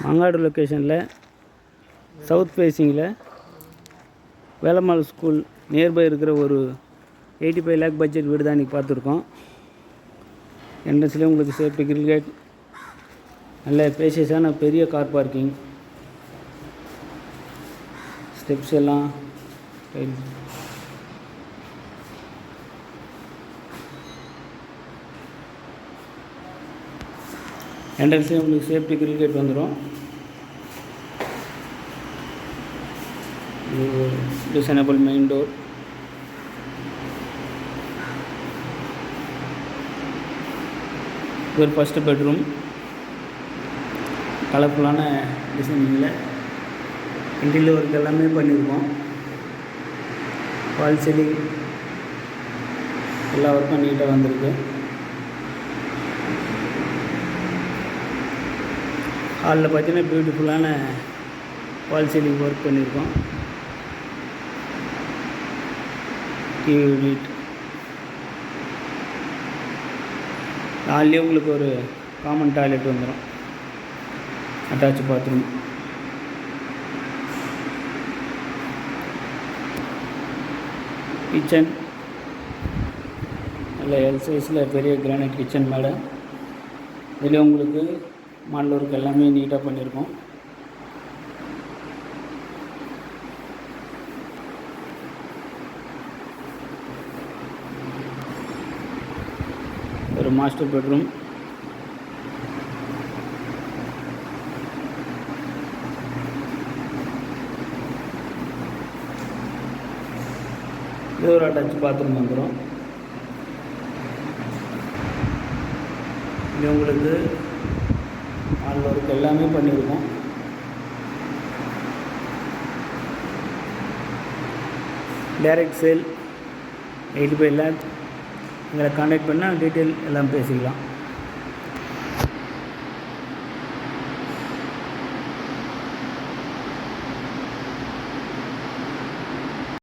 மாங்காடு லொக்கேஷனில் south ஃபேஸிங்கில் Velammal school nearby இருக்கிற ஒரு 85 லேக் பட்ஜெட் வீடு தான் இன்றைக்கி பார்த்துருக்கோம். என்ட்ரன்ஸ்லேயே உங்களுக்கு சேஃப்டி கிரில் கேட், நல்ல ஸ்பேஷியஸான பெரிய கார் பார்க்கிங், ஸ்டெப்ஸ் எல்லாம் டைல்ஸ். என்ட்ரன்ஸ்லேயே உங்களுக்கு சேஃப்டி கிரில் கேட் வந்துடும். டிசைனபிள் மெயின் டோர், இது ஒரு ஃபஸ்ட்டு பெட்ரூம். கலர்ஃபுல்லான டிசைனிங்கில் இன்டீரியர் ஒர்க் எல்லாமே பண்ணியிருக்கோம். வால் சீலிங் எல்லா ஒர்க்கும் நீட்டாக வந்திருக்கு. ஹாலில் பார்த்தீங்கன்னா பியூட்டிஃபுல்லான வால் சீலிங் ஒர்க் பண்ணியிருக்கோம். டிவி யூனிட், ஹால்லேயே உங்களுக்கு ஒரு காமன் டாய்லெட் வந்துடும். அட்டாச் பாத்ரூம், கிச்சன் நல்ல எல் சைஸில் பெரிய கிரானைட் கிச்சன் மேலே. இதில் உங்களுக்கு மாடல் ஒர்க் எல்லாமே நீட்டாக பண்ணியிருக்கோம். ஒரு மாஸ்டர் பெட்ரூம், இது ஒரு அட்டாச் பாத்ரூம் வந்துடும். இது உங்களுக்கு மாடல் ஒர்க் எல்லாமே பண்ணியிருக்கோம். Direct sale 85 lakh. எங்களை கான்டாக்ட் பண்ணால் டீட்டெயில் எல்லாம் பேசிக்கலாம்.